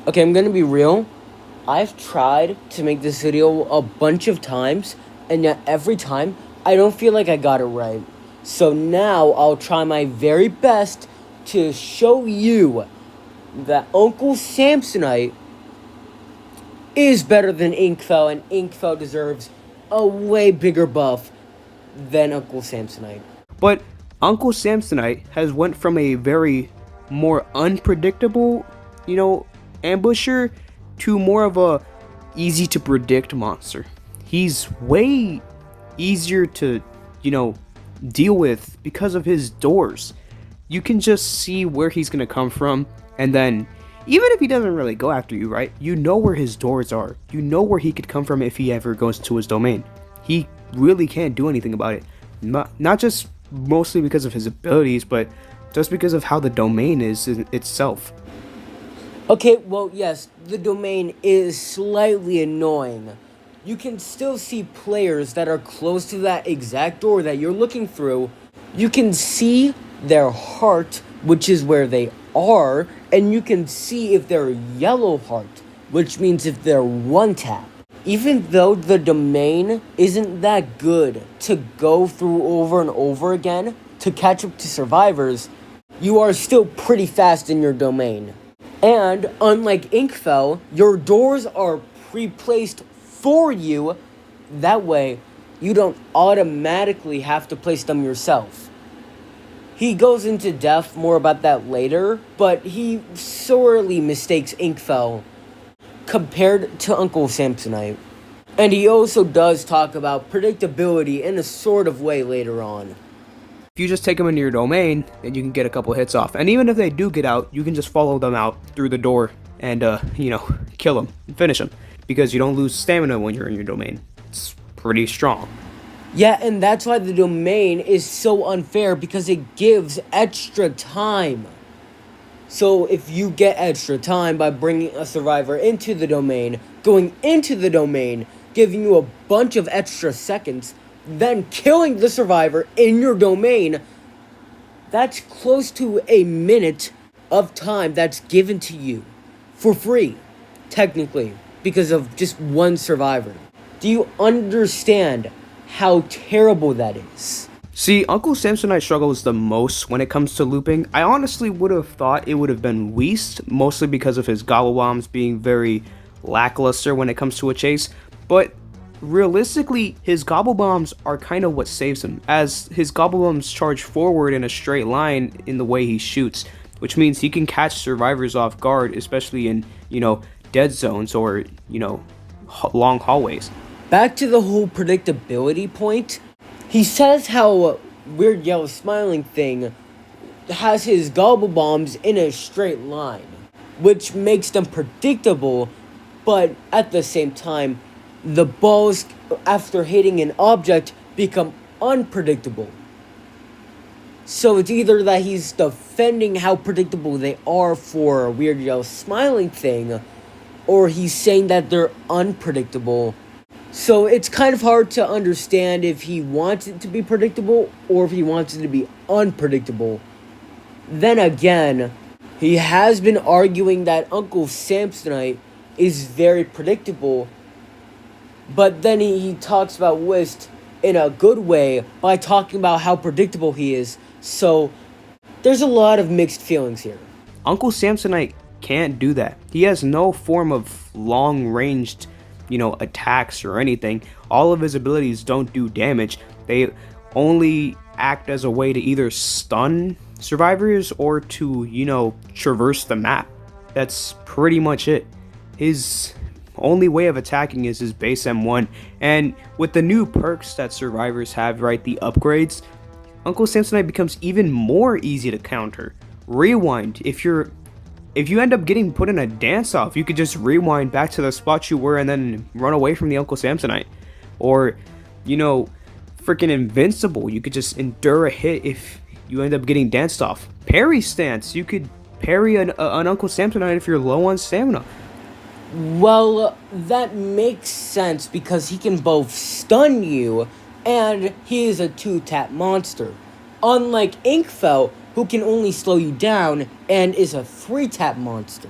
Okay, I'm gonna be real. I've tried to make this video a bunch of times, and yet every time I don't feel like I got it right. So now I'll try my very best to show you that Uncle Samsonite is better than Inkfell, and Inkfell deserves a way bigger buff than Uncle Samsonite. But Uncle Samsonite has went from a very more unpredictable, ambusher to more of a easy to predict monster. He's way easier to, deal with because of his doors. You can just see where he's going to come from, and then even if he doesn't really go after you, right? You know where his doors are. You know where he could come from if he ever goes to his domain. He really can't do anything about it. Not just mostly because of his abilities, but just because of how the domain is in itself. Okay, well, yes, the domain is slightly annoying. You can still see players that are close to that exact door that you're looking through. You can see their heart, which is where they are, and you can see if they're yellow heart, which means if they're one tap. Even though the domain isn't that good to go through over and over again to catch up to survivors, you are still pretty fast in your domain. And unlike Inkfell, your doors are pre-placed for you. That way, you don't automatically have to place them yourself. He goes into depth more about that later, but he sorely mistakes Inkfell compared to Uncle Samsonite. And he also does talk about predictability in a sort of way later on. If you just take them into your domain, then you can get a couple hits off. And even if they do get out, you can just follow them out through the door and, kill them and finish them. Because you don't lose stamina when you're in your domain. It's pretty strong. Yeah, and that's why the domain is so unfair, because it gives extra time. So if you get extra time by bringing a survivor into the domain, going into the domain, giving you a bunch of extra seconds, then killing the survivor in your domain, that's close to a minute of time that's given to you for free, technically, because of just one survivor. Do you understand how terrible that is? See, Uncle Samsonite struggles the most when it comes to looping. I honestly would have thought it would have been Weast, mostly because of his gobble bombs being very lackluster when it comes to a chase, but realistically, his gobble bombs are kind of what saves him, as his gobble bombs charge forward in a straight line in the way he shoots, which means he can catch survivors off guard, especially in, dead zones or, long hallways. Back to the whole predictability point, he says how Weird Yellow Smiling Thing has his gobble bombs in a straight line, which makes them predictable, but at the same time, the balls, after hitting an object, become unpredictable. So it's either that he's defending how predictable they are for a Weird Yellow Smiling Thing, or he's saying that they're unpredictable. So it's kind of hard to understand if he wants it to be predictable or if he wants it to be unpredictable. Then again, he has been arguing that Uncle Samsonite is very predictable, but then he talks about Whist in a good way by talking about how predictable he is. So there's a lot of mixed feelings here. Uncle Samsonite can't do that. He has no form of long-ranged, attacks or anything. All of his abilities don't do damage. They only act as a way to either stun survivors or to, traverse the map. That's pretty much it. His only way of attacking is his base M1, and with the new perks that survivors have, right, the upgrades, Uncle Samsonite becomes even more easy to counter. Rewind. If you end up getting put in a dance off, you could just rewind back to the spot you were and then run away from the Uncle Samsonite. Or, freaking invincible. You could just endure a hit if you end up getting danced off. Parry stance. You could parry an Uncle Samsonite if you're low on stamina. Well, that makes sense because he can both stun you and he is a 2-tap monster. Unlike Inkfell, who can only slow you down and is a 3-tap monster.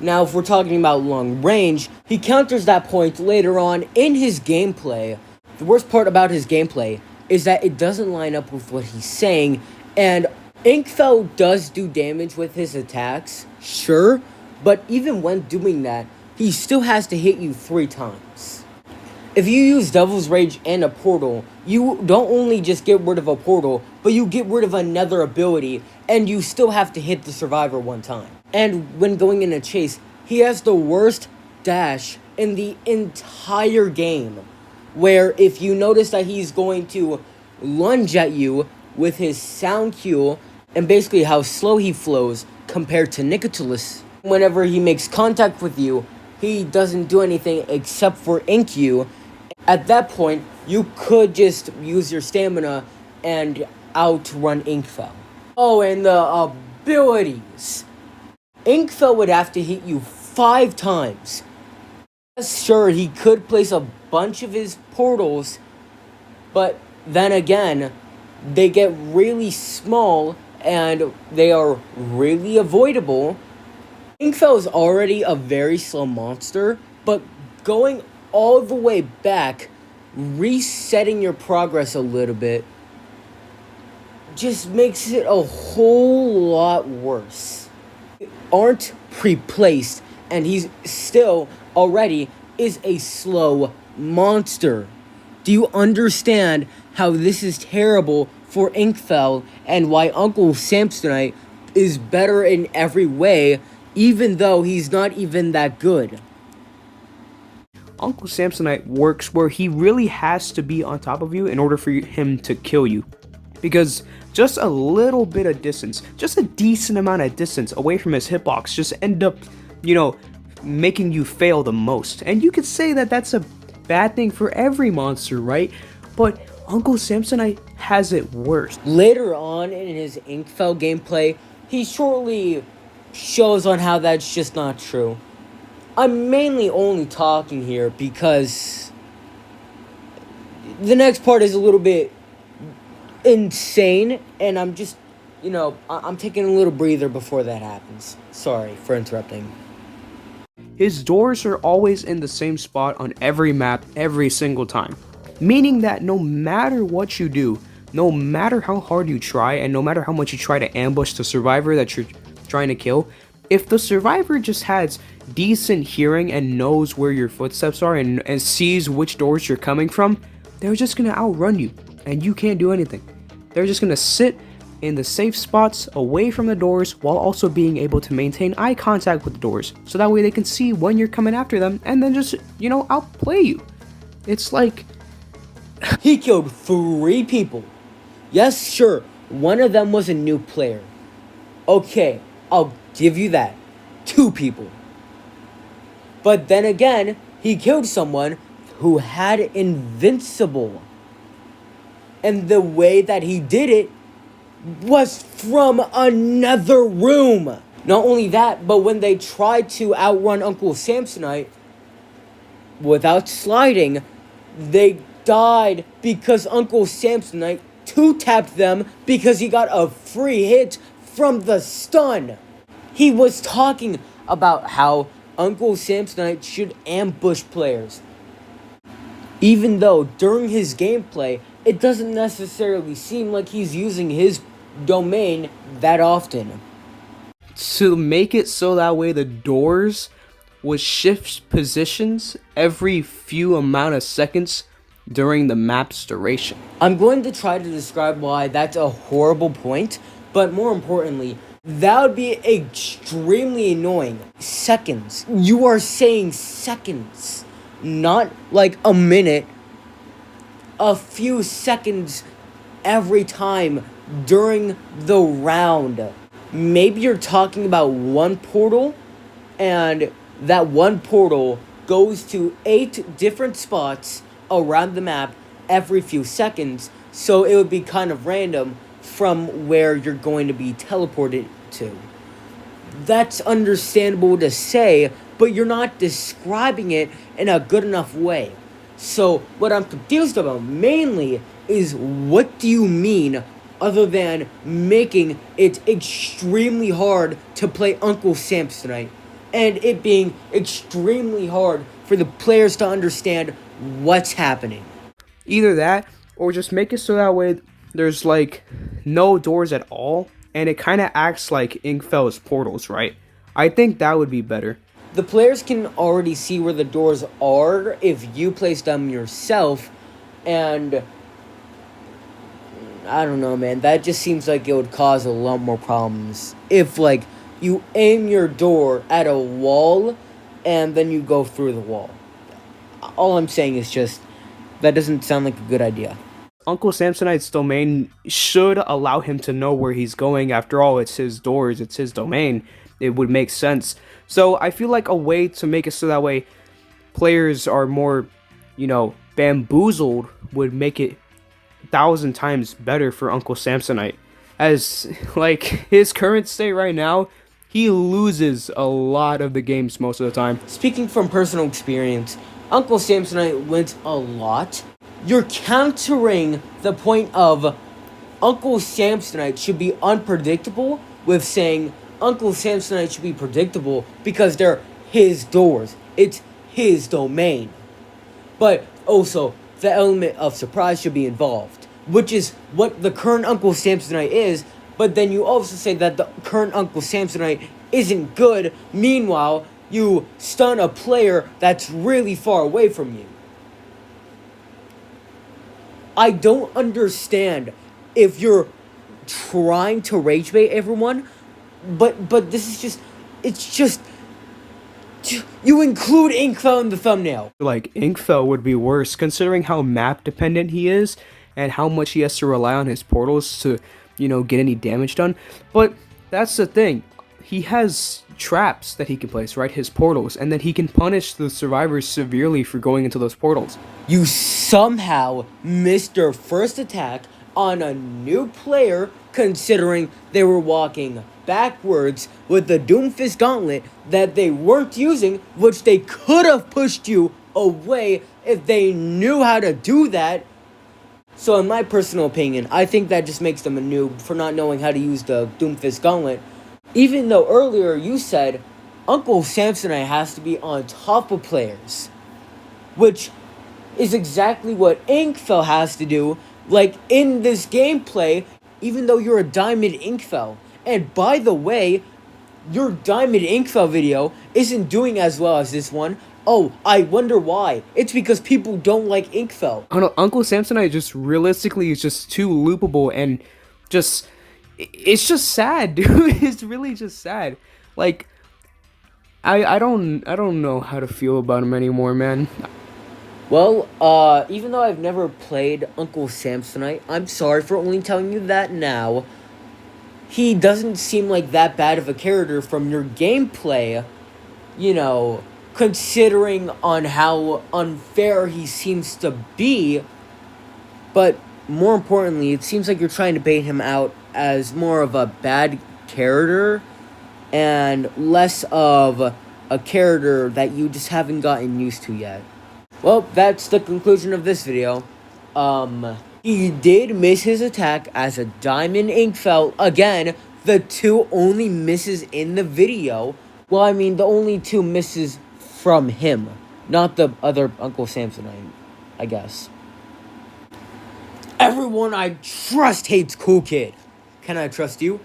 Now, if we're talking about long range, he counters that point later on in his gameplay. The worst part about his gameplay is that it doesn't line up with what he's saying, and Inkfell does do damage with his attacks, sure, but even when doing that, he still has to hit you 3 times. If you use Devil's Rage and a portal, you don't only just get rid of a portal, but you get rid of another ability, and you still have to hit the survivor 1 time. And when going in a chase, he has the worst dash in the entire game, where if you notice that he's going to lunge at you with his sound cue, and basically how slow he flows compared to Nicotilus, whenever he makes contact with you, he doesn't do anything except for ink you. At that point, you could just use your stamina and outrun Inkfell. Oh, and the abilities. Inkfell would have to hit you 5 times. Sure, he could place a bunch of his portals, but then again, they get really small and they are really avoidable. Inkfell is already a very slow monster, but going all the way back, resetting your progress a little bit, just makes it a whole lot worse. Aren't pre-placed, and he's still already is a slow monster. Do you understand how this is terrible for Inkfell and why Uncle Samsonite is better in every way, even though he's not even that good? Uncle Samsonite works where he really has to be on top of you in order for him to kill you. Because just a little bit of distance, just a decent amount of distance away from his hitbox just end up, making you fail the most. And you could say that that's a bad thing for every monster, right? But Uncle Samsonite has it worse. Later on in his Inkfell gameplay, he shortly shows on how that's just not true. I'm mainly only talking here because the next part is a little bit insane, and I'm just, I'm taking a little breather before that happens. Sorry for interrupting. His doors are always in the same spot on every map every single time, meaning that no matter what you do, no matter how hard you try, and no matter how much you try to ambush the survivor that you're trying to kill, if the survivor just has decent hearing and knows where your footsteps are and sees which doors you're coming from, they're just gonna outrun you, and you can't do anything. They're just gonna sit in the safe spots away from the doors while also being able to maintain eye contact with the doors, so that way they can see when you're coming after them and then just, outplay you. It's like... He killed 3 people. Yes, sure, one of them was a new player. Okay, I'll give you that. 2 people. But then again, he killed someone who had invincible. And the way that he did it was from another room. Not only that, but when they tried to outrun Uncle Samsonite without sliding, they died because Uncle Samsonite 2-tapped them because he got a free hit from the stun. He was talking about how Uncle Samsonite should ambush players, even though during his gameplay, it doesn't necessarily seem like he's using his domain that often. To make it so that way the doors would shift positions every few amount of seconds during the map's duration. I'm going to try to describe why that's a horrible point, but more importantly, that would be extremely annoying. Seconds. You are saying seconds, not like a minute. A few seconds every time during the round. Maybe you're talking about one portal, and that one portal goes to 8 different spots around the map every few seconds, so it would be kind of random from where you're going to be teleported to. That's understandable to say, but you're not describing it in a good enough way. So what I'm confused about mainly is, what do you mean other than making it extremely hard to play Uncle Samsonite? and it being extremely hard for the players to understand what's happening. Either that, or just make it so that way there's like no doors at all, and it kind of acts like Inkfell's portals, right? I think that would be better. The players can already see where the doors are if you place them yourself, and I don't know, man. That just seems like it would cause a lot more problems if, like, you aim your door at a wall and then you go through the wall. All I'm saying is just that doesn't sound like a good idea. Uncle Samsonite's domain should allow him to know where he's going. After all, it's his doors, it's his domain. It would make sense. So I feel like a way to make it so that way players are more, bamboozled would make it 1,000 times better for Uncle Samsonite. As, like, his current state right now, he loses a lot of the games most of the time. Speaking from personal experience, Uncle Samsonite wins a lot. You're countering the point of Uncle Samsonite should be unpredictable with saying Uncle Samsonite should be predictable because they're his doors. It's his domain. But also, the element of surprise should be involved, which is what the current Uncle Samsonite is, but then you also say that the current Uncle Samsonite isn't good. Meanwhile, you stun a player that's really far away from you. I don't understand if you're trying to rage bait everyone, but this is just, it's just, you include Inkfell in the thumbnail. Like, Inkfell would be worse, considering how map dependent he is and how much he has to rely on his portals to, get any damage done. But that's the thing. He has traps that he can place, right? His portals, and then he can punish the survivors severely for going into those portals. You somehow missed your first attack on a new player, considering they were walking backwards with the Doomfist Gauntlet that they weren't using, which they could have pushed you away if they knew how to do that. So in my personal opinion, I think that just makes them a noob for not knowing how to use the Doomfist Gauntlet. Even though earlier you said Uncle Samsonite has to be on top of players, which is exactly what Inkfell has to do, like in this gameplay, even though you're a Diamond Inkfell. And by the way, your Diamond Inkfell video isn't doing as well as this one. Oh, I wonder why. It's because people don't like Inkfell. Uncle Samsonite just realistically is just too loopable, and just, it's just sad, dude. It's really just sad. Like, I don't know how to feel about him anymore, man. Well, even though I've never played Uncle Samsonite, I'm sorry for only telling you that now. He doesn't seem like that bad of a character from your gameplay, considering on how unfair he seems to be. But more importantly, it seems like you're trying to bait him out as more of a bad character and less of a character that you just haven't gotten used to yet. Well, that's the conclusion of this video. He did miss his attack as a Diamond Inkfell. Again, the two only misses in the video. Well, I mean, the only two misses from him, not the other Uncle Samsonite, I guess. Everyone I trust hates Cool Kid. Can I trust you?